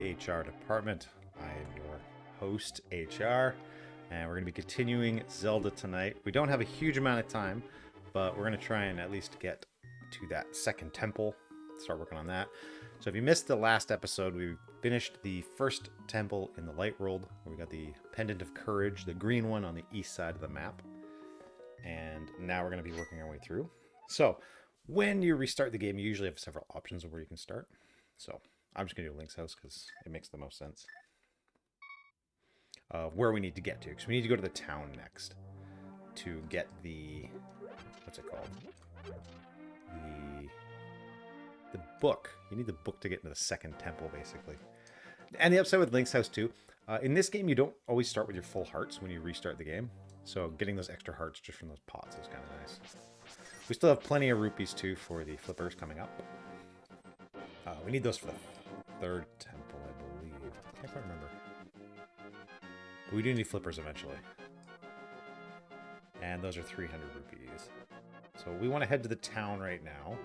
HR department. I am your host, HR, and we're going to be continuing Zelda tonight. We don't have a huge amount of time, but we're going to try and at least get to that second temple, start working on that. So if you missed the last episode, we finished the first temple in the light world, where we got the Pendant of Courage, the green one on the east side of the map. And now we're going to be working our way through. So when you restart the game, you usually have several options of where you can start. So I'm just going to do Link's house because it makes the most sense. Where we need to get to, because we need to go to the town next to get the, what's it called? The book. You need the book to get into the second temple, basically. And the upside with Link's house too, in this game you don't always start with your full hearts when you restart the game. So getting those extra hearts just from those pots is kind of nice. We still have plenty of rupees too for the flippers coming up. We need those for the third temple, I believe. I can't quite remember. But we do need flippers eventually. And those are 300 rupees. So we want to head to the town right now.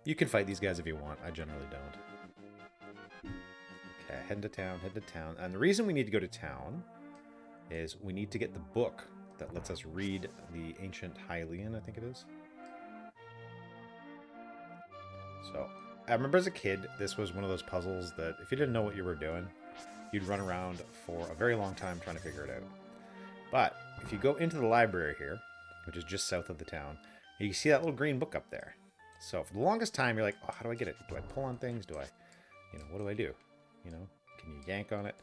You can fight these guys if you want. I generally don't. Okay, head to town, head to town. And the reason we need to go to town is we need to get the book that lets us read the ancient Hylian, I think it is. So, I remember as a kid, this was one of those puzzles that if you didn't know what you were doing, you'd run around for a very long time trying to figure it out. But if you go into the library here, which is just south of the town, you see that little green book up there. So for the longest time, you're like, oh, how do I get it? Do I pull on things? Do I, what do I do? Can you yank on it?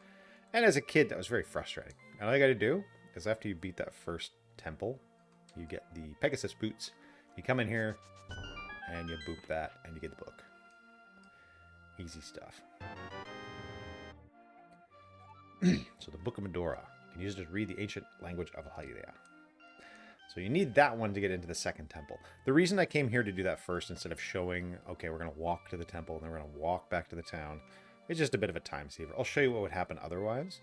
And as a kid, that was very frustrating. And all you got to do is after you beat that first temple, you get the Pegasus boots. You come in here and you boop that and you get the book. Easy stuff. So the Book of Medora. You can use it to read the ancient language of Hylia. So you need that one to get into the second temple. The reason I came here to do that first instead of showing, okay, we're going to walk to the temple and then we're going to walk back to the town, it's just a bit of a time saver. I'll show you what would happen otherwise.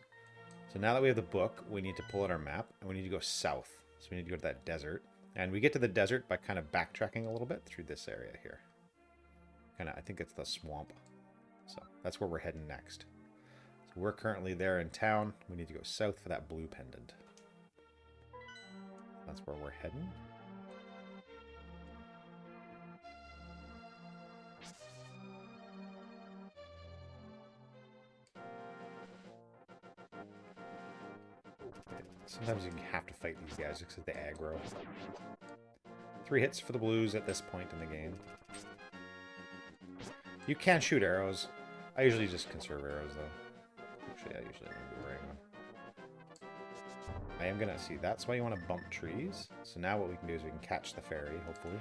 So now that we have the book, we need to pull out our map and we need to go south. So we need to go to that desert. And we get to the desert by kind of backtracking a little bit through this area here. I think it's the swamp. So that's where we're heading next. So we're currently there in town. We need to go south for that blue pendant. That's where we're heading. Sometimes you have to fight these guys because of the aggro. 3 hits for the blues at this point in the game. You can shoot arrows. I usually just conserve arrows though. Actually, I usually don't do boomerang one. I am gonna see, that's why you want to bump trees. So now what we can do is we can catch the fairy, hopefully.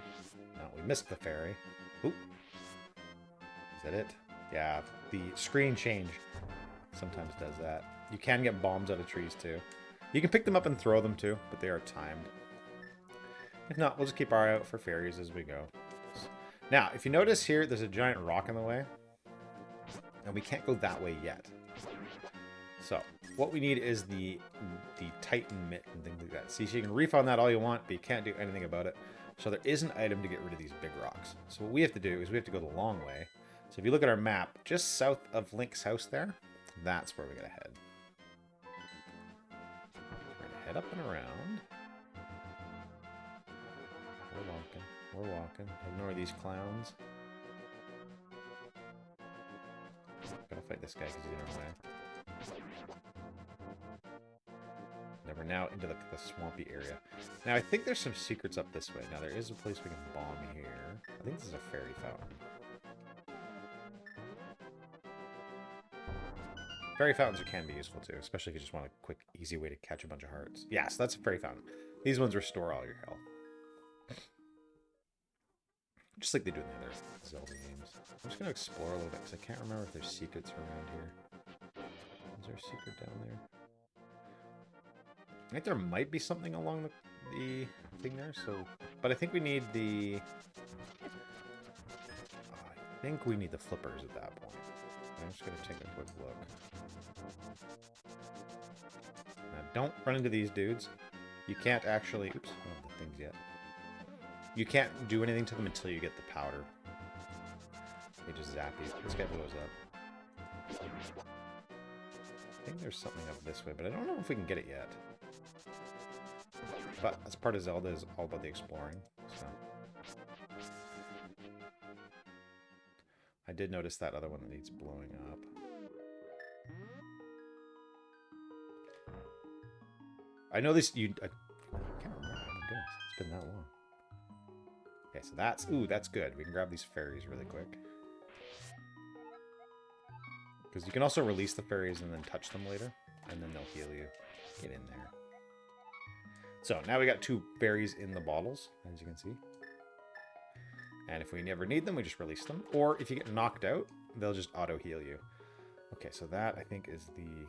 No, we missed the fairy. Oop. Is that it? Yeah, the screen change sometimes does that. You can get bombs out of trees too. You can pick them up and throw them too, but they are timed. If not, we'll just keep our eye out for fairies as we go. Now, if you notice here, there's a giant rock in the way. And we can't go that way yet. So, what we need is the Titan mitt and things like that. See, so you can reef on that all you want, but you can't do anything about it. So there is an item to get rid of these big rocks. So what we have to do is we have to go the long way. So if you look at our map, just south of Link's house there, that's where we gotta head. We're gonna head up and around. We're walking. Ignore these clowns. Gotta fight this guy because he's in our way. Now we're now into the swampy area. Now I think there's some secrets up this way. Now there is a place we can bomb here. I think this is a fairy fountain. Fairy fountains can be useful too, especially if you just want a quick, easy way to catch a bunch of hearts. Yes, that's a fairy fountain. These ones restore all your health. Just like they do in the other Zelda games. I'm just going to explore a little bit because I can't remember if there's secrets around here. Is there a secret down there? I think there might be something along the thing there, so... But I think we need the... I think we need the flippers at that point. I'm just going to take a quick look. Now, don't run into these dudes. You can't actually... Oops, I don't have the things yet. You can't do anything to them until you get the powder. He just zap you. This guy blows up. I think there's something up this way, but I don't know if we can get it yet. But as part of Zelda is all about the exploring, so. I did notice that other one that needs blowing up. I know this, I can't remember, oh my goodness, it's been that long. Okay, so that's, ooh, that's good. We can grab these fairies really quick. Because you can also release the fairies and then touch them later, and then they'll heal you. Get in there. So now we got 2 fairies in the bottles, as you can see. And if we never need them, we just release them. Or if you get knocked out, they'll just auto-heal you. Okay, so that, I think, is the...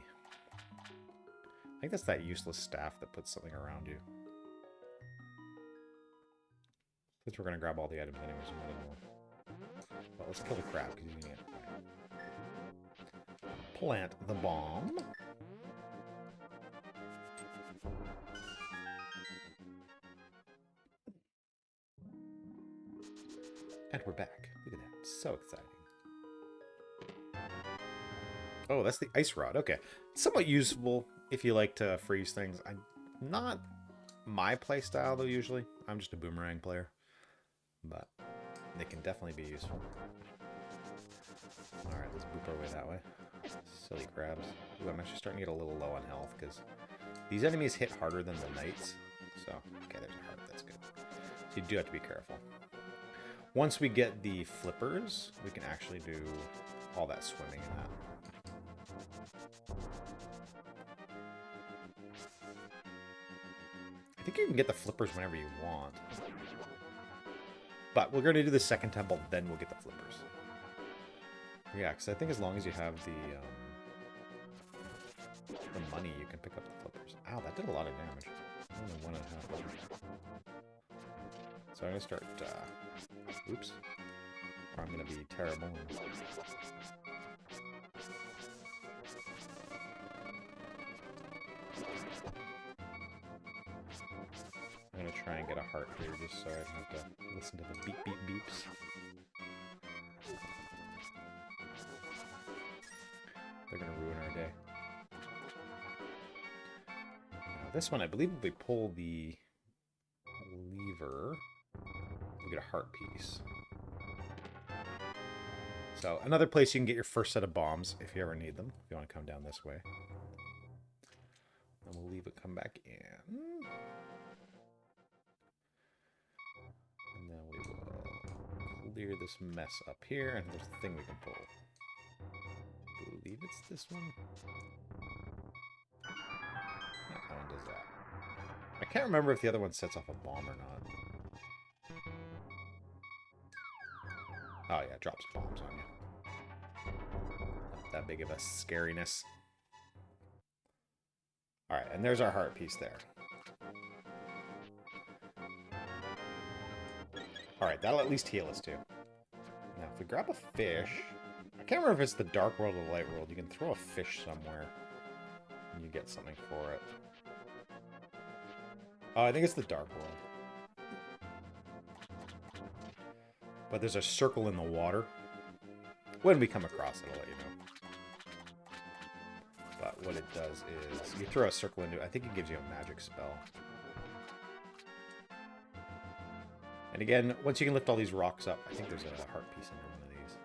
I think that's that useless staff that puts something around you. Since we're going to grab all the items anyways, we might as well. Well, let's kill the crab, because he's going to get... Plant the bomb. And we're back. Look at that. So exciting. Oh, that's the ice rod. Okay. Somewhat useful if you like to freeze things. Not my play style, though, usually. I'm just a boomerang player. But they can definitely be useful. Alright, let's boop our way that way. Silly crabs. Ooh, I'm actually starting to get a little low on health, because these enemies hit harder than the knights. So, okay, there's a heart. That's good. So you do have to be careful. Once we get the flippers, we can actually do all that swimming and that. I think you can get the flippers whenever you want. But we're going to do the second temple, then we'll get the flippers. Yeah, because I think as long as you have the money, you can pick up the flippers. Ow, that did a lot of damage. Only 1.5. So I'm going to start... oops. Or I'm going to be terrible. I'm going to try and get a heart here just so I don't have to listen to the beep beep beeps. They're going to ruin our day. Now this one, I believe if we pull the lever, we get a heart piece. So another place you can get your first set of bombs if you ever need them. If you want to come down this way. And we'll leave it come back in. And then we will clear this mess up here. And there's the thing we can pull. I believe it's this one. Yeah, that one does that. I can't remember if the other one sets off a bomb or not. Oh yeah, it drops bombs on you. Not that big of a scariness. Alright, and there's our heart piece there. Alright, that'll at least heal us too. Now, if we grab a fish... I can't remember if it's the Dark World or the Light World. You can throw a fish somewhere. And you get something for it. Oh, I think it's the Dark World. But there's a circle in the water. When we come across it, I'll let you know. But what it does is, you throw a circle into it. I think it gives you a magic spell. And again, once you can lift all these rocks up, I think there's a heart piece under one of these.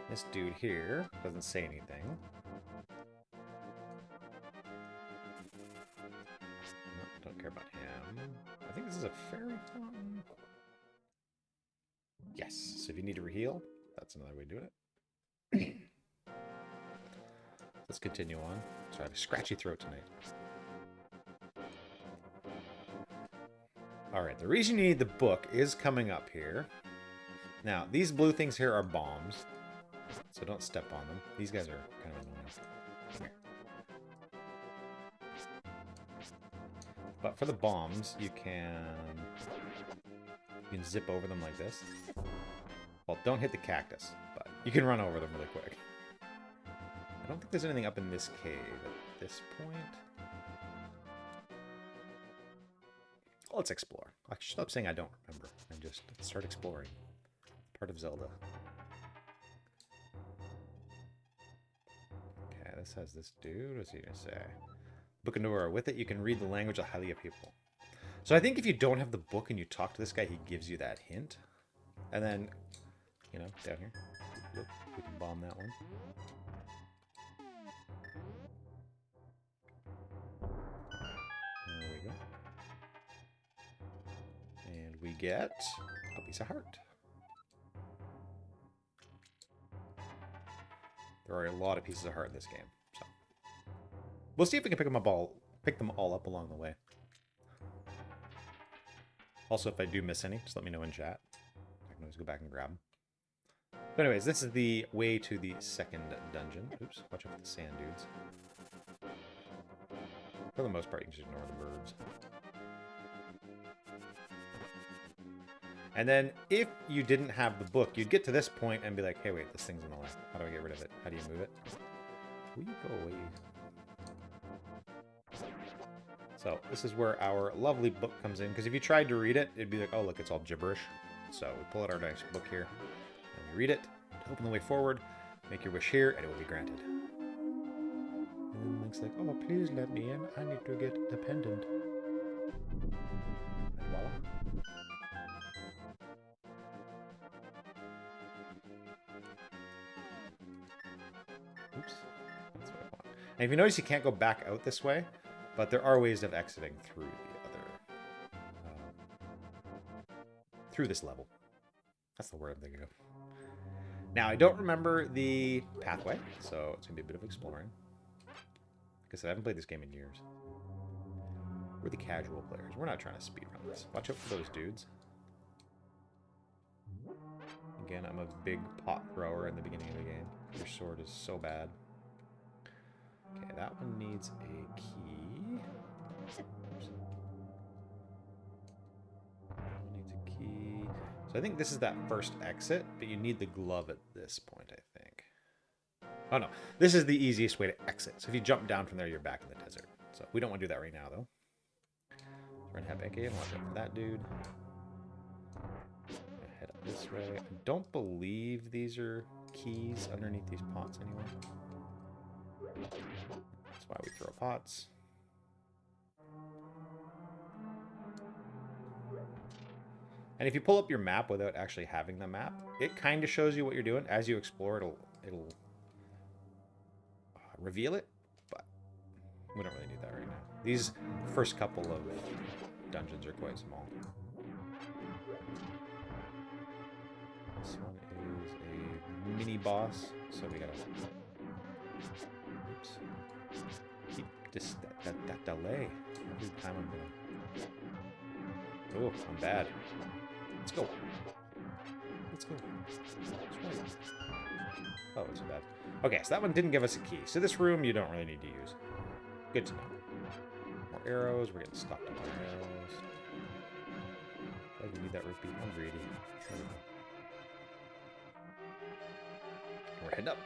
This dude here doesn't say anything. Nope, don't care about him. I think this is a fairy fountain. Yes, so if you need to reheal, that's another way to do it. Let's continue on. Sorry, I have a scratchy throat tonight. Alright, the reason you need the book is coming up here. Now, these blue things here are bombs, so don't step on them. These guys are kind of annoying. Come here. But for the bombs, you can zip over them like this. Well, don't hit the cactus, but you can run over them really quick. I don't think there's anything up in this cave at this point. Let's explore. I should stop saying I don't remember and just start exploring. Part of Zelda. this has this dude. What's he gonna say? Book and door. With it, you can read the language of Hylia people. So I think if you don't have the book and you talk to this guy, he gives you that hint. And then, you know, down here, look, we can bomb that one. There we go. And we get a piece of heart. There are a lot of pieces of heart in this game, so we'll see if we can pick them all up along the way. Also, if I do miss any, just let me know in chat. I can always go back and grab them. But anyways, this is the way to the second dungeon. Oops, watch out for the sand dudes. For the most part, you can just ignore the birds. And then, if you didn't have the book, you'd get to this point and be like, hey, wait, this thing's in the way. How do I get rid of it? How do you move it? Will you go away? So, this is where our lovely book comes in. Because if you tried to read it, it'd be like, oh, look, it's all gibberish. So, we pull out our nice book here. And we read it. Open the way forward. Make your wish here, and it will be granted. And then Link's like, oh, please let me in. I need to get the pendant. And voila. Oops. That's what I want. And if you notice, you can't go back out this way, but there are ways of exiting through the other... through this level. That's the word I'm thinking of. Now, I don't remember the pathway, so it's going to be a bit of exploring. Like I said, I haven't played this game in years. We're the casual players. We're not trying to speedrun this. Watch out for those dudes. Again, I'm a big pot thrower in the beginning of the game. Your sword is so bad. Okay, that one needs a key. Oops. That one needs a key. So I think this is that first exit, but you need the glove at this point, I think. Oh no, this is the easiest way to exit. So if you jump down from there, you're back in the desert. So we don't want to do that right now, though. We're gonna have AK and watch out for that dude. Head up this way. I don't believe these are keys underneath these pots anyway. That's why we throw pots. And if you pull up your map without actually having the map, it kind of shows you what you're doing. As you explore, it'll reveal it, but we don't really need that right now. These first couple of dungeons are quite small. This one is a mini boss, so we gotta... Oops. Keep this, that delay. Every time I'm gonna... Oh, I'm bad. Let's go. Let's go. Oh, it's bad. Okay, so that one didn't give us a key. So this room you don't really need to use. Good to know. More arrows. We're getting stuck on more arrows. I need that rupee. I'm greedy. There we go. We're heading up.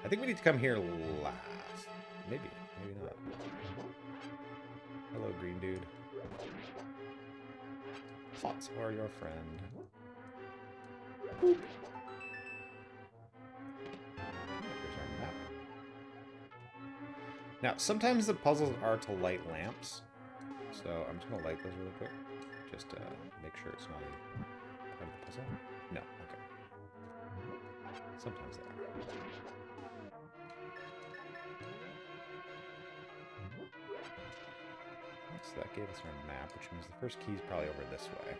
I think we need to come here last. Maybe. Maybe not. Hello, green dude. Pots are your friend. Boop. Here's our map. Now, sometimes the puzzles are to light lamps. So I'm just going to light those really quick. Just to make sure it's not a part of the puzzle. No, okay. Sometimes they are. So that gave us our map, which means the first key is probably over this way.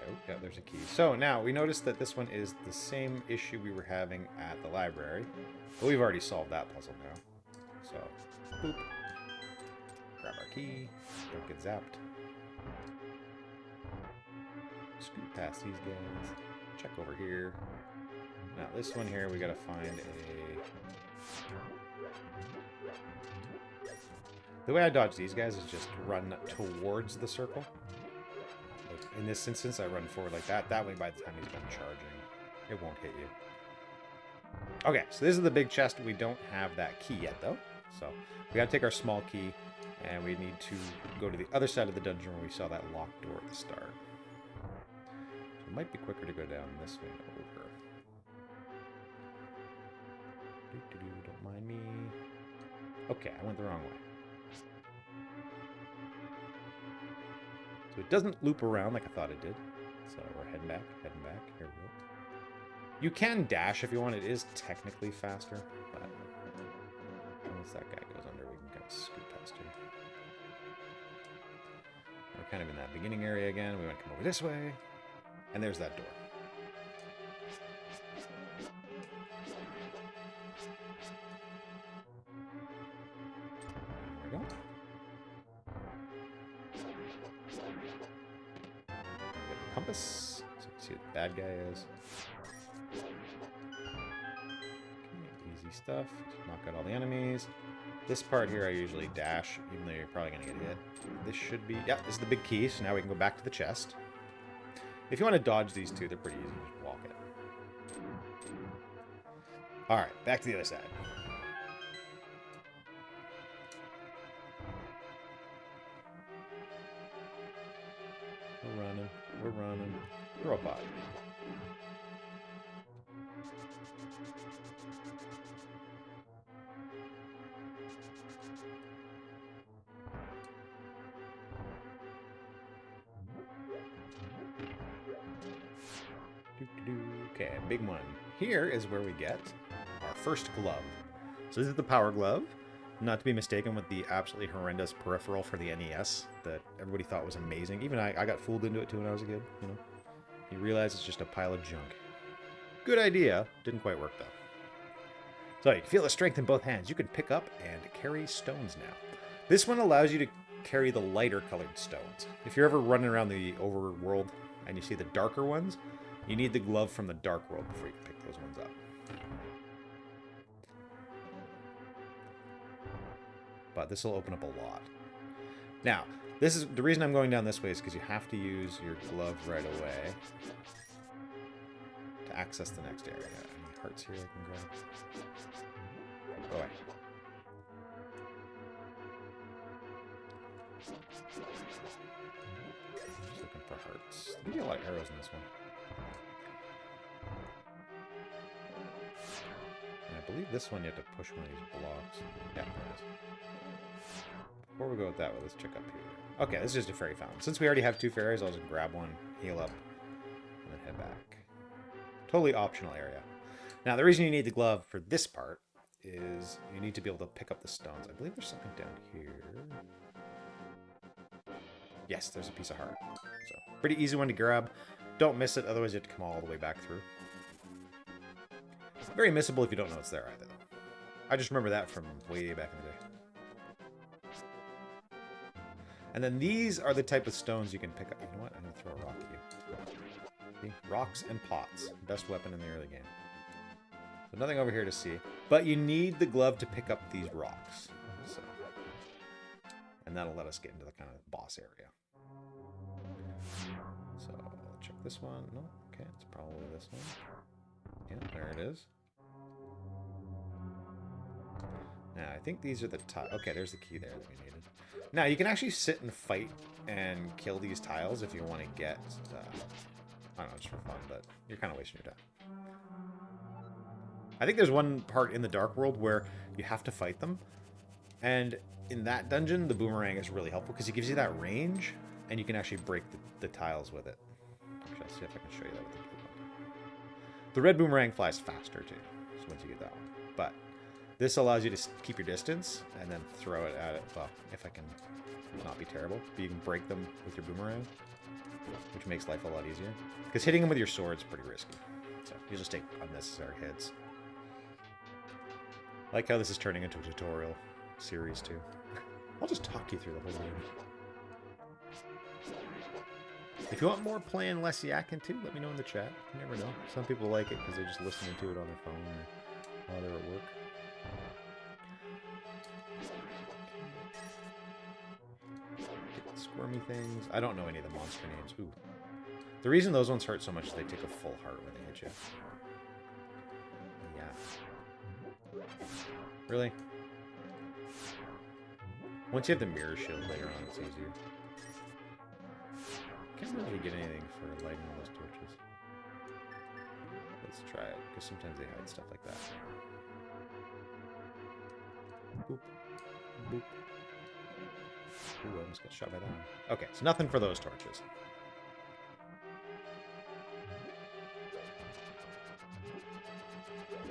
Okay, oh, yeah, there's a key. So now we noticed that this one is the same issue we were having at the library, but we've already solved that puzzle now. So, boop. Grab our key. Don't get zapped. Scoot past these guys. Check over here. Now this one here, we gotta find a... The way I dodge these guys is just run towards the circle. Like in this instance, I run forward like that. That way, by the time he's done charging, it won't hit you. Okay, so this is the big chest. We don't have that key yet, though. So we gotta take our small key, and we need to go to the other side of the dungeon where we saw that locked door at the start. So might be quicker to go down this way and over. Don't mind me. Okay, I went the wrong way. So it doesn't loop around like I thought it did. So we're heading back, Here we go. You can dash if you want. It is technically faster, but once that guy goes under, we can kind of scoot past here. We're kind of in that beginning area again. We want to come over this way, and there's that door. There we go. We get the compass, so you can see what the bad guy is. Stuff. Just knock out all the enemies. This part here I usually dash, even though you're probably going to get hit. This should be... Yeah, this is the big key, so now we can go back to the chest. If you want to dodge these two, they're pretty easy. Just walk it. Alright, back to the other side. We're running. We're running. Robot. Okay, big one. Here is where we get our first glove. So this is the power glove, not to be mistaken with the absolutely horrendous peripheral for the NES that everybody thought was amazing. Even I got fooled into it too when I was a kid, you know. You realize it's just a pile of junk. Good idea, didn't quite work though. So you can feel the strength in both hands. You can pick up and carry stones now. This one allows you to carry the lighter colored stones. If you're ever running around the overworld and you see the darker ones, you need the glove from the dark world before you can pick those ones up. But this will open up a lot. Now, this is the reason I'm going down this way is because you have to use your glove right away to access the next area. Any hearts here I can grab? Go away. Just looking for hearts. There's gonna be a lot of arrows in this one. And I believe this one you have to push one of these blocks. Yeah, there it is. Before we go with that, let's check up here. Okay, this is just a fairy fountain. Since we already have two fairies, I'll just grab one, heal up, and then head back. Totally optional area. Now, the reason you need the glove for this part is you need to be able to pick up the stones. I believe there's something down here. Yes, there's a piece of heart. So, pretty easy one to grab. Don't miss it, otherwise you have to come all the way back through. Very missable if you don't know it's there either. I just remember that from way back in the day. And then these are the type of stones you can pick up. You know what? I'm going to throw a rock at you. See? Rocks and pots. Best weapon in the early game. So nothing over here to see. But you need the glove to pick up these rocks. So. And that'll let us get into the kind of boss area. So I'll check this one. No? Okay, it's probably this one. Yeah, there it is. Now, I think these are the tiles. Okay, there's the key there that we needed. Now, you can actually sit and fight and kill these tiles if you want to get, I don't know, just for fun, but you're kind of wasting your time. I think there's one part in the Dark World where you have to fight them, and in that dungeon, the boomerang is really helpful because it gives you that range, and you can actually break the tiles with it. Actually, I'll see if I can show you that with the blue one. The red boomerang flies faster, too, so once you get that one. But this allows you to keep your distance and then throw it at it. Well, if I can not be terrible. But you can break them with your boomerang, which makes life a lot easier. Because hitting them with your sword is pretty risky. So you'll just take unnecessary hits. I like how this is turning into a tutorial series, too. I'll just talk you through the whole game. If you want more playing less yakking, too, let me know in the chat. You never know. Some people like it because they're just listening to it on their phone or while they're at work. Squirmy things. I don't know any of the monster names. Ooh. The reason those ones hurt so much is they take a full heart when they hit you. Yeah. Really? Once you have the mirror shield later on, it's easier. Can't really get anything for lighting all those torches. Let's try it, because sometimes they hide stuff like that. Boop. Boop. Ooh, I almost got shot by that one. Okay, so nothing for those torches.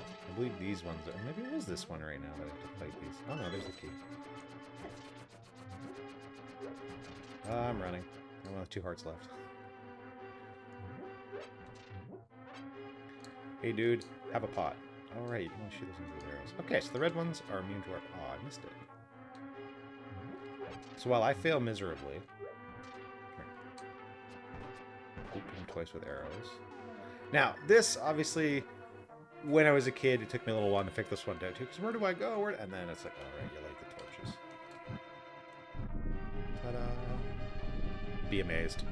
I believe these ones are... Maybe it was this one right now that I have to fight these. Oh no, there's the key. I'm running. I only have 2 hearts left. Hey dude, have a pot. Alright, you can only shoot those ones with arrows. Okay, so the red ones are immune to our... Oh, I missed it. So while I fail miserably... Oop him twice with arrows. Now, this, obviously, when I was a kid, it took me a little while to pick this one down, too. Because where do I go? Where... And then it's like, alright, you like the torches. Ta-da! Be amazed.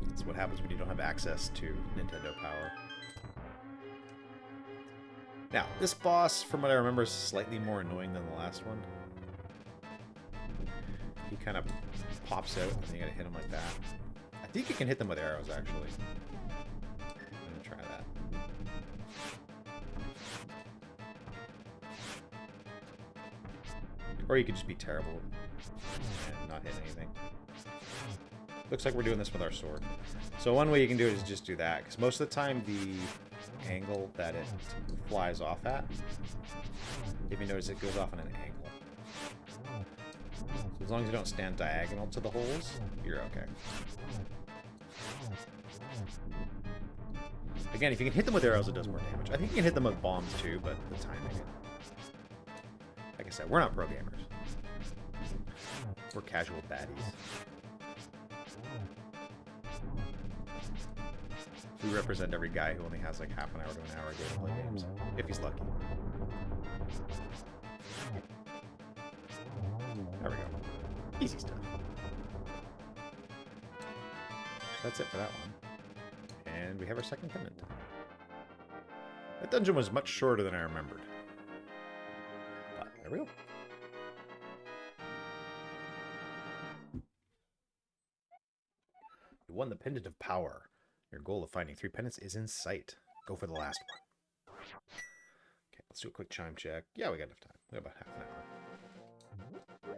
That's what happens when you don't have access to Nintendo Power. Now, this boss, from what I remember, is slightly more annoying than the last one. He kind of pops out, and you gotta hit him like that. I think you can hit them with arrows, actually. I'm gonna try that. Or you could just be terrible and not hit anything. Looks like we're doing this with our sword. So one way you can do it is just do that, because most of the time the angle that it flies off at, if you notice, it goes off on an angle. So as long as you don't stand diagonal to the holes, you're okay. Again, if you can hit them with arrows, it does more damage. I think you can hit them with bombs too, but the timing... Like I said, we're not pro gamers. We're casual baddies. We represent every guy who only has like half an hour to an hour a day to play games, if he's lucky. There we go. Easy stuff. That's it for that one. And we have our second pendant. That dungeon was much shorter than I remembered. But there we go. You won the Pendant of Power. Your goal of finding 3 pendants is in sight. Go for the last one. Okay, let's do a quick chime check. Yeah, we got enough time. We got about half an hour.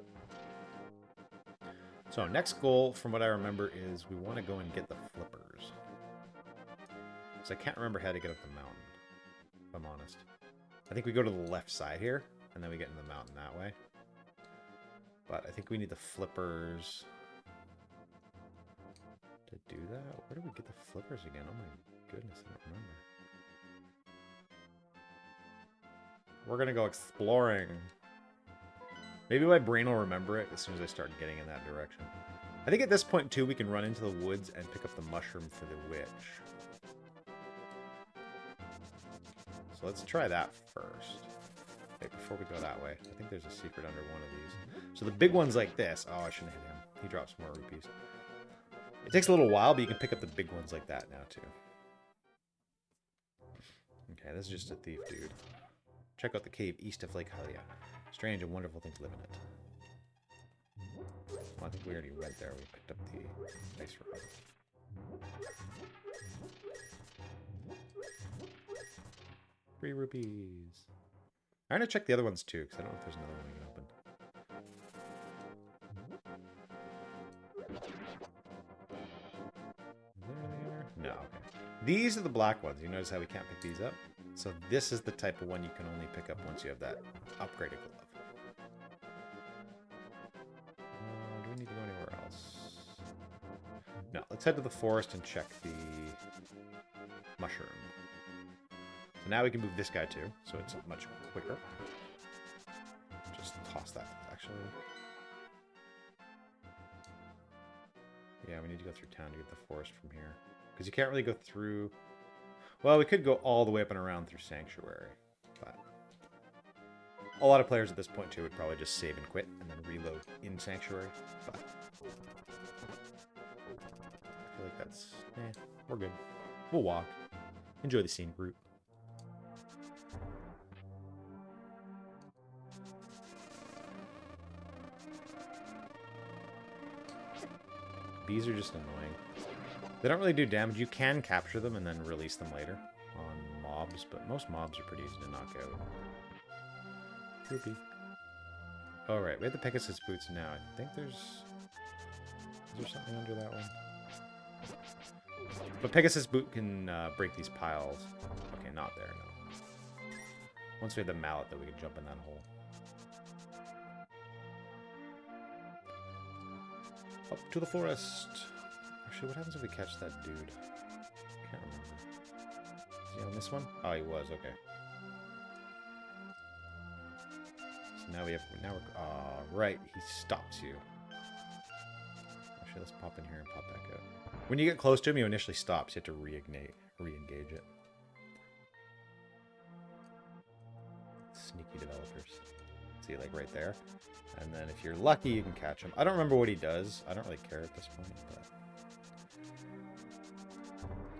So next goal, from what I remember, is we want to go and get the flippers. So I can't remember how to get up the mountain, if I'm honest. I think we go to the left side here, and then we get in the mountain that way. But I think we need the flippers... to do that? Where do we get the flippers again? Oh my goodness, I don't remember. We're gonna go exploring. Maybe my brain will remember it as soon as I start getting in that direction. I think at this point too, we can run into the woods and pick up the mushroom for the witch. So let's try that first. Okay, before we go that way, I think there's a secret under one of these. So the big one's like this. Oh, I shouldn't hit him. He drops more rupees. It takes a little while, but you can pick up the big ones like that now, too. Okay, this is just a thief, dude. Check out the cave east of Lake Hylia. Strange and wonderful things live in it. Well, I think we already went there. We picked up the ice rod. 3 rupees. I'm going to check the other ones, too, because I don't know if there's another one we can open. No, okay. These are the black ones. You notice how we can't pick these up? So this is the type of one you can only pick up once you have that upgraded glove. Do we need to go anywhere else? No, let's head to the forest and check the mushroom. So now we can move this guy too, so it's much quicker. Just toss that, actually. Yeah, we need to go through town to get the forest from here. Because you can't really go through... Well, we could go all the way up and around through Sanctuary. But a lot of players at this point, too, would probably just save and quit and then reload in Sanctuary. But I feel like that's... we're good. We'll walk. Enjoy the scenic route. Bees are just annoying. They don't really do damage. You can capture them and then release them later on mobs, but most mobs are pretty easy to knock out. Poopy. Alright, we have the Pegasus boots now. I think there's... Is there something under that one? But Pegasus boot can break these piles. Okay, not there, no. Once we have the mallet, though, we can jump in that hole. Up to the forest. Actually, what happens if we catch that dude? Can't remember. Is he on this one? Oh, he was. Okay. So now we have. Now we're. Right. He stops you. Actually, let's pop in here and pop back out. When you get close to him, he initially stops. You have to re-engage it. Sneaky developers. See, like right there. And then if you're lucky, you can catch him. I don't remember what he does. I don't really care at this point, but...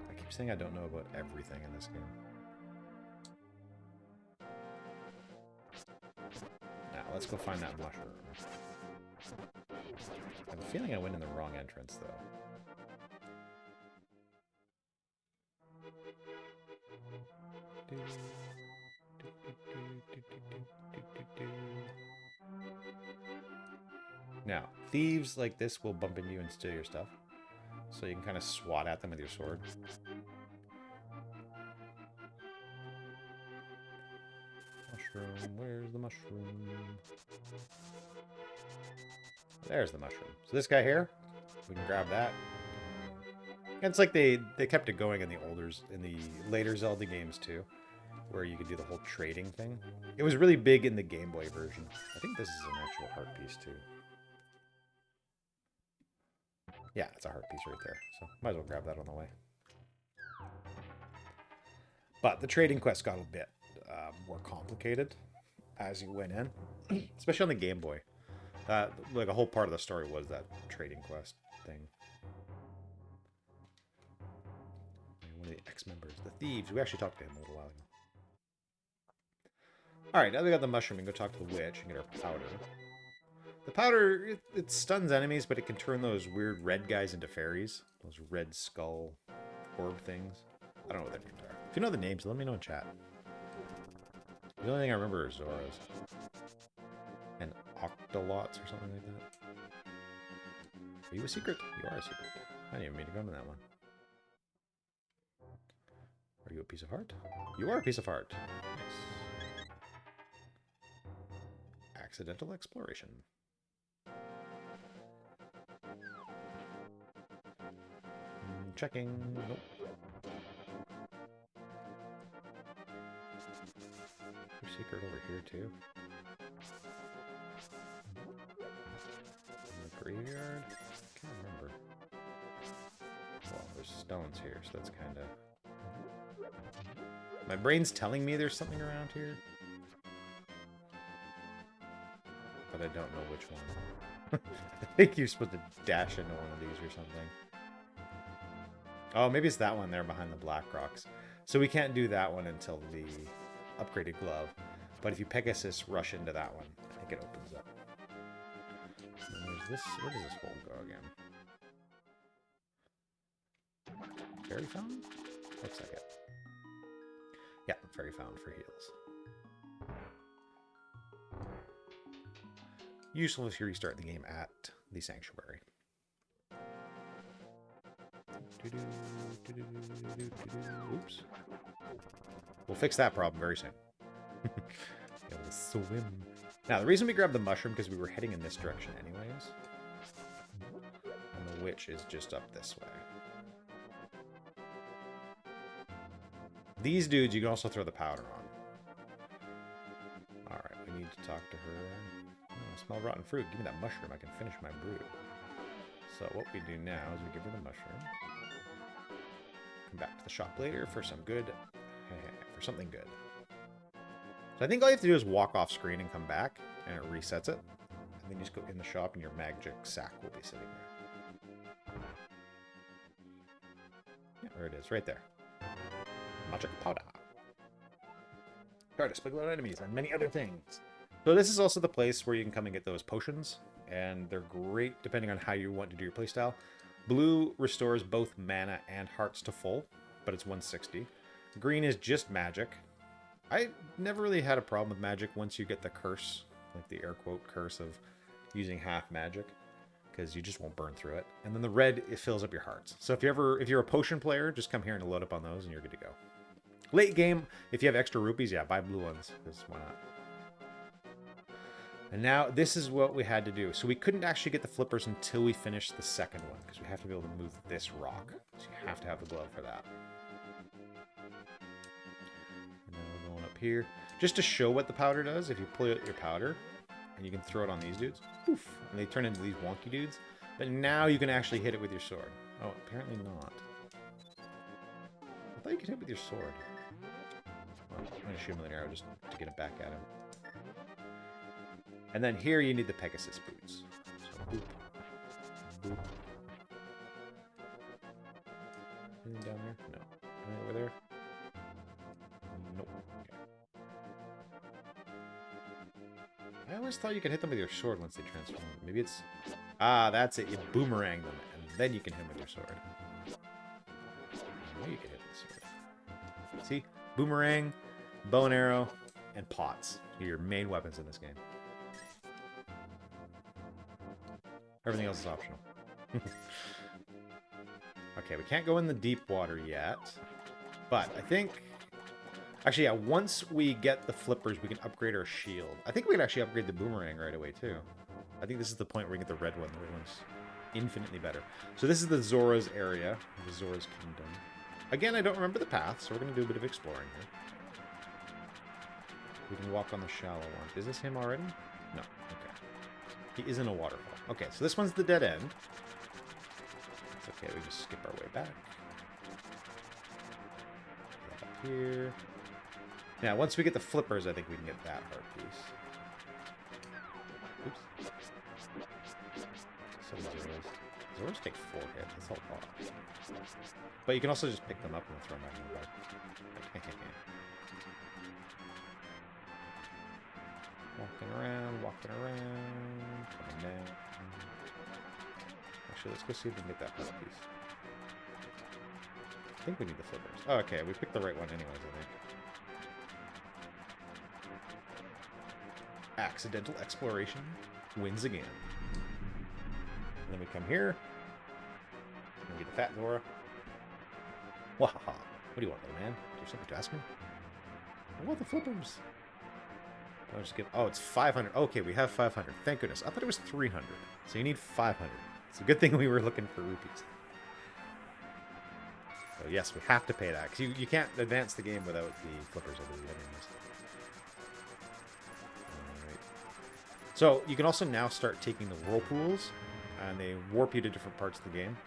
I keep saying I don't know about everything in this game. Now, let's go find that mushroom. I have a feeling I went in the wrong entrance, though. Now, thieves like this will bump into you and steal your stuff. So you can kind of swat at them with your sword. Mushroom, where's the mushroom? There's the mushroom. So this guy here, we can grab that. And it's like they kept it going in the later Zelda games too, where you could do the whole trading thing. It was really big in the Game Boy version. I think this is an actual heart piece too. Yeah, it's a heart piece right there. So might as well grab that on the way. But the trading quest got a bit more complicated as you went in, especially on the Game Boy. Like a whole part of the story was that trading quest thing. One of the ex-members, the thieves. We actually talked to him a little while ago. Alright, now we got the mushroom. We can go talk to the witch and get our powder. The powder, it stuns enemies, but it can turn those weird red guys into fairies. Those red skull orb things. I don't know what their names are. If you know the names, let me know in chat. The only thing I remember is Zora's. And Octolots or something like that. Are you a secret? You are a secret. I didn't even mean to go into that one. Are you a piece of heart? You are a piece of heart. Nice. Accidental exploration. Checking. Nope. There's a secret over here too. In the graveyard? Can't remember. Well, there's stones here, so that's kind of... My brain's telling me there's something around here. But I don't know which one. I think you're supposed to dash into one of these or something. Oh, maybe it's that one there behind the black rocks. So we can't do that one until the upgraded glove. But if you Pegasus rush into that one, I think it opens up. And there's this. Where does this hole go again? Fairy fountain? Looks like it. Yeah, fairy fountain for heals. Useful if you restart the game at the sanctuary. Oops. We'll fix that problem very soon. Be able to swim. Now, the reason we grabbed the mushroom because we were heading in this direction anyways. And the witch is just up this way. These dudes you can also throw the powder on. Alright, we need to talk to her. Oh, I smell rotten fruit. Give me that mushroom. I can finish my brew. So what we do now is we give her the mushroom. Come back to the shop later for some good... for something good. So I think all you have to do is walk off screen and come back, and it resets it. And then you just go in the shop and your magic sack will be sitting there. Yeah, there it is, right there. Magic powder. Try to spiggle out enemies and many other things. So this is also the place where you can come and get those potions, and they're great depending on how you want to do your playstyle. Blue restores both mana and hearts to full, but it's 160. Green is just magic. I never really had a problem with magic once you get the curse, like the air quote curse of using half magic, because you just won't burn through it. And then the red, it fills up your hearts. So if you're a potion player, just come here and load up on those and you're good to go. Late game, if you have extra rupees, yeah, buy blue ones, because why not? And now this is what we had to do. So we couldn't actually get the flippers until we finished the second one, because we have to be able to move this rock. So you have to have the glove for that. And then we're going up here. Just to show what the powder does, if you pull out your powder, and you can throw it on these dudes, poof, and they turn into these wonky dudes. But now you can actually hit it with your sword. Oh, apparently not. I thought you could hit it with your sword. Well, I'm going to shoot him with an arrow just to get it back at him. And then here you need the Pegasus boots. So boop. Boop. Anything down there? No. Anything over there? Nope. Okay. I always thought you could hit them with your sword once they transform. Maybe it's... Ah, that's it. You boomerang them, and then you can hit them with your sword. I know you can hit them with the sword. See? Boomerang, bow and arrow, and pots are your main weapons in this game. Everything else is optional. Okay, we can't go in the deep water yet. But I think... Actually, yeah, once we get the flippers, we can upgrade our shield. I think we can actually upgrade the boomerang right away, too. I think this is the point where we get the red one. The red one's infinitely better. So this is the Zora's area, the Zora's Kingdom. Again, I don't remember the path, so we're going to do a bit of exploring here. We can walk on the shallow one. Is this him already? No. Okay. He is in a waterfall. Okay, so this one's the dead end. It's okay, we just skip our way back. Up here. Now, once we get the flippers, I think we can get that heart piece. Oops. Some Zoras. Zoras take 4 hits. That's a lot. But you can also just pick them up and throw them back in the bag. Walking around, coming down. Actually, let's go see if we can get that heart piece. I think we need the flippers. Oh, okay, we picked the right one anyways, I think. Accidental exploration wins again. And then we come here. And we get the fat Zora. Wahaha. What do you want, little man? Do you have something to ask me? I want the flippers. I'll just get... Oh, it's 500. Okay, we have 500. Thank goodness. I thought it was 300. So you need 500. It's a good thing we were looking for rupees. So yes, we have to pay that. Because you can't advance the game without the flippers, I believe. Alright. So you can also now start taking the whirlpools. And they warp you to different parts of the game.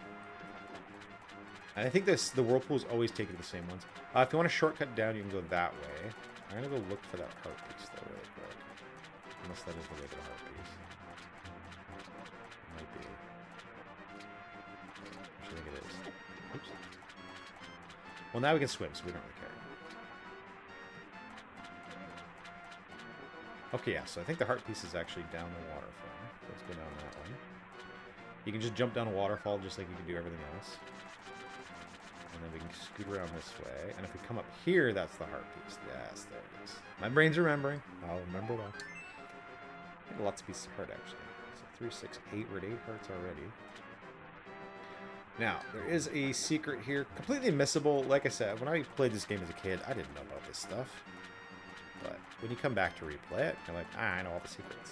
And I think the whirlpools always take you to the same ones. If you want to shortcut down, you can go that way. I'm going to go look for that heart piece, though, really quick. Unless that is the way to the heart piece. It might be. Actually, I think it is. Oops. Well, now we can swim, so we don't really care. Okay, yeah, so I think the heart piece is actually down the waterfall. Let's go down that one. You can just jump down a waterfall just like you can do everything else. And then we can scoot around this way. And if we come up here, that's the heart piece. Yes, there it is. My brain's remembering. I'll remember it all. I think lots of pieces of heart, actually. So 3, 6, 8. We're at 8 hearts already. Now, there is a secret here. Completely missable. Like I said, when I played this game as a kid, I didn't know about this stuff. But when you come back to replay it, you're like, I know all the secrets.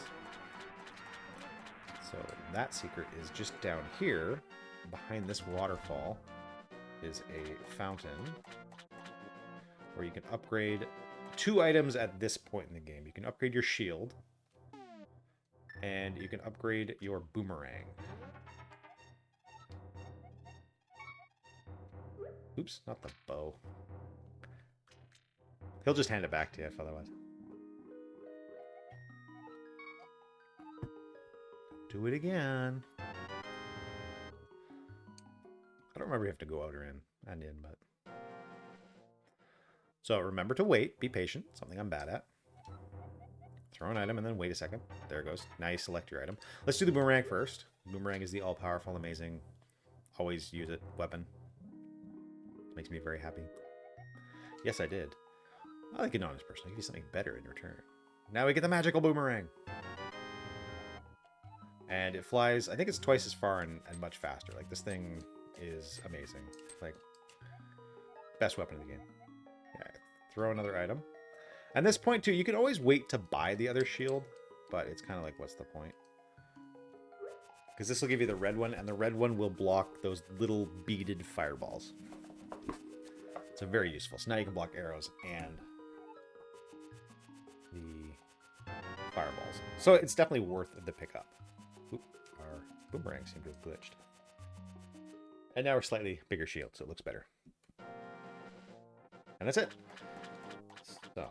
So that secret is just down here, behind this waterfall. Is a fountain where you can upgrade 2 items at this point in the game. You can upgrade your shield and you can upgrade your boomerang. Oops, not the bow. He'll just hand it back to you if otherwise. Do it again. I don't remember if you have to go out or in. I did, but... So remember to wait. Be patient. Something I'm bad at. Throw an item and then wait a second. There it goes. Now you select your item. Let's do the boomerang first. Boomerang is the all-powerful, amazing always use it. Weapon. Makes me very happy. Yes, I did. I like an honest person. I give you something better in return. Now we get the magical boomerang. And it flies, I think it's twice as far and much faster. Like, this thing is amazing. Like, best weapon in the game. Yeah, throw another item. And this point, too, you can always wait to buy the other shield, but it's kind of like, what's the point? Because this will give you the red one, and the red one will block those little beaded fireballs. So very useful. So now you can block arrows and the fireballs. So it's definitely worth the pickup. Oop, our boomerang seemed to have glitched. And now we're slightly bigger shield, so it looks better. And that's it. So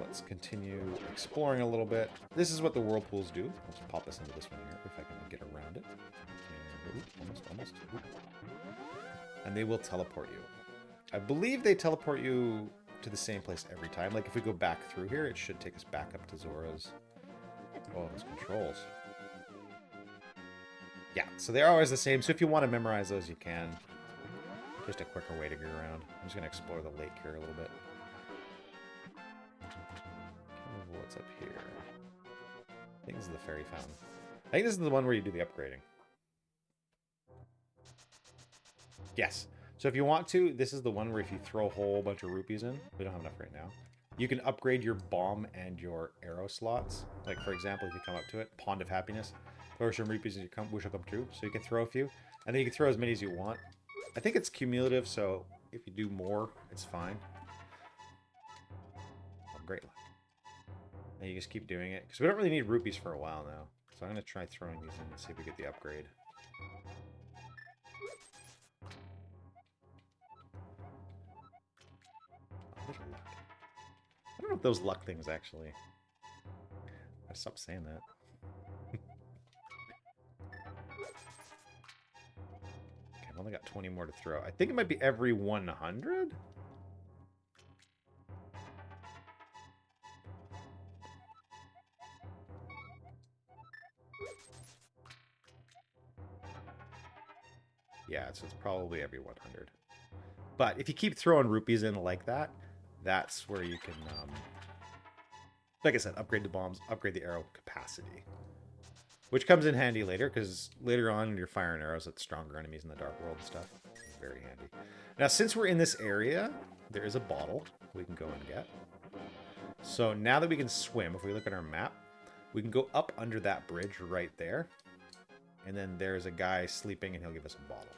let's continue exploring a little bit. This is what the whirlpools do. Let's pop us into this one here if I can get around it. And, almost. Oop. And they will teleport you. I believe they teleport you to the same place every time. Like if we go back through here, it should take us back up to Zora's. Oh, those controls. Yeah, so they're always the same. So if you want to memorize those, you can. Just a quicker way to get around. I'm just going to explore the lake here a little bit. What's up here? I think this is the fairy fountain. I think this is the one where you do the upgrading. Yes. So if you want to, this is the one where if you throw a whole bunch of rupees in, we don't have enough right now, you can upgrade your bomb and your arrow slots. Like, for example, if you come up to it, Pond of Happiness, throw some rupees and which will come true. So you can throw a few, and then you can throw as many as you want. I think it's cumulative, so if you do more, it's fine. Oh, great luck. And you just keep doing it. Because we don't really need rupees for a while now. So I'm going to try throwing these in and see if we get the upgrade. I don't know if those luck things actually... I stopped saying that. Okay, I've only got 20 more to throw. I think it might be every 100? Yeah, so it's probably every 100. But if you keep throwing rupees in like that, that's where you can, like I said, upgrade the bombs, upgrade the arrow capacity. Which comes in handy later, because later on when you're firing arrows at stronger enemies in the Dark World and stuff. It's very handy. Now, since we're in this area, there is a bottle we can go and get. So now that we can swim, if we look at our map, we can go up under that bridge right there. And then there's a guy sleeping, and he'll give us a bottle.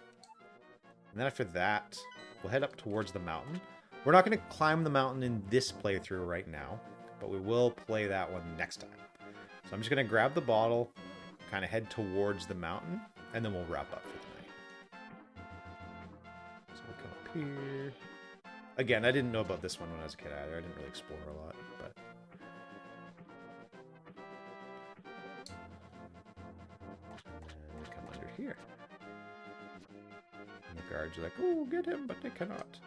And then after that, we'll head up towards the mountain. We're not going to climb the mountain in this playthrough right now, but we will play that one next time. So I'm just going to grab the bottle, kind of head towards the mountain, and then we'll wrap up for the night. So we'll come up here. Again, I didn't know about this one when I was a kid either. I didn't really explore a lot, but... And we come under here. And the guards are like, oh, get him, but they cannot.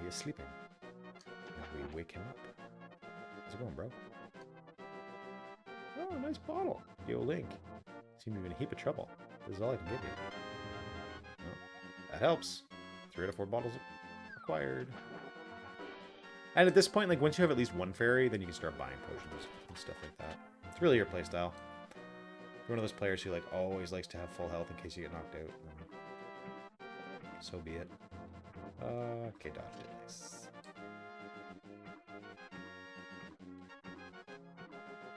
He is sleeping. And we wake him up. How's it going, bro? Oh, nice bottle. Yo, Link. Seem to be in a heap of trouble. This is all I can give you. Oh, that helps. 3 out of 4 bottles acquired. And at this point, like, once you have at least one fairy, then you can start buying potions and stuff like that. It's really your playstyle. If you're one of those players who, like, always likes to have full health in case you get knocked out, then so be it. Okay, dodged it. Nice.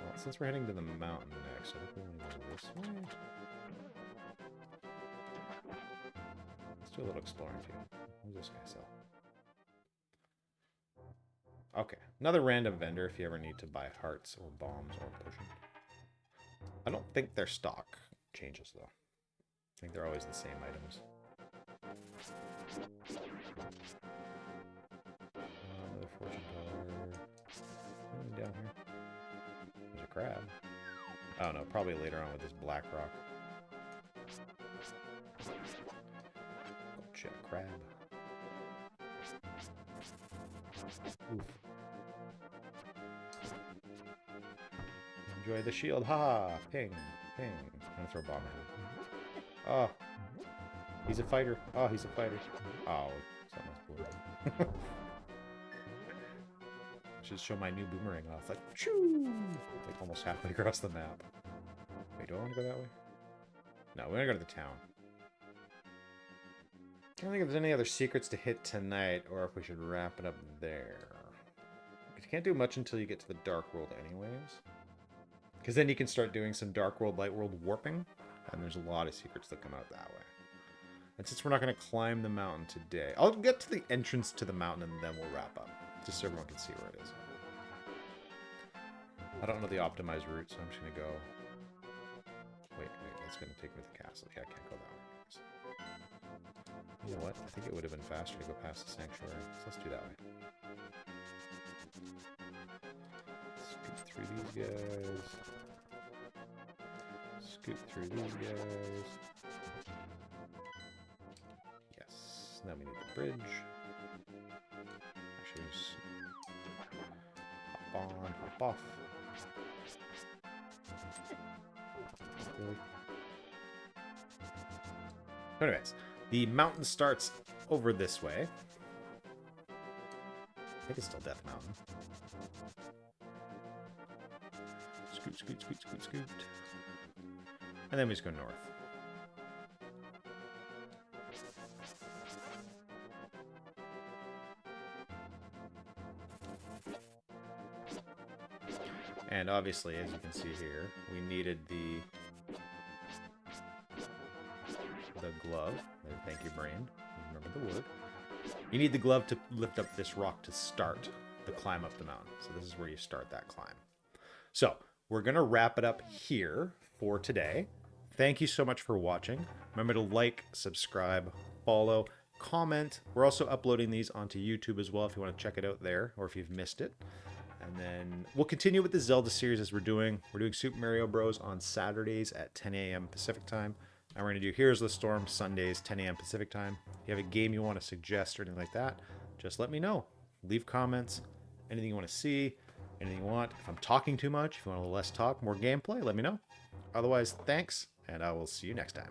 Well, since we're heading to the mountain next, I think we want to go this way. Let's do a little exploring too. What does this guy sell? Okay, another random vendor if you ever need to buy hearts or bombs or potion. I don't think their stock changes though. I think they're always the same items. Another fortune teller. Anything down here? There's a crab. Oh no, probably later on with this black rock. Oh shit, a crab. Oof. Enjoy the shield, haha! Ping, ping. I'm gonna throw a bomb at him. Oh. He's a fighter. Oh, he's a fighter. Oh, something's blue. Should show my new boomerang off. Like, choo! Like almost halfway across the map. Wait, do I want to go that way? No, we're gonna go to the town. I don't think if there's any other secrets to hit tonight, or if we should wrap it up there. You can't do much until you get to the Dark World anyways. Because then you can start doing some Dark World, Light World warping, and there's a lot of secrets that come out that way. And since we're not going to climb the mountain today, I'll get to the entrance to the mountain and then we'll wrap up. Just so everyone can see where it is. I don't know the optimized route, so I'm just going to go... Wait, that's going to take me to the castle. Yeah, I can't go that way. You know what? I think it would have been faster to go past the sanctuary. So let's do that way. Scoot through these guys. Scoot through these guys. Yes. Now we need the bridge. Actually, just hop on, hop off. Really? Anyways, the mountain starts over this way. I think it's still Death Mountain. Scoot, scoot, scoot, scoot, scoot. And then we just go north. And obviously, as you can see here, we needed the glove. Thank you, brain. Remember the word. You need the glove to lift up this rock to start the climb up the mountain. So this is where you start that climb. So we're going to wrap it up here for today. Thank you so much for watching. Remember to like, subscribe, follow, comment. We're also uploading these onto YouTube as well if you want to check it out there or if you've missed it. And then we'll continue with the Zelda series as we're doing. We're doing Super Mario Bros. On Saturdays at 10 a.m. Pacific time. And we're going to do Here's the Storm Sundays, 10 a.m. Pacific time. If you have a game you want to suggest or anything like that, just let me know. Leave comments. Anything you want to see, anything you want. If I'm talking too much, if you want a little less talk, more gameplay, let me know. Otherwise, thanks, and I will see you next time.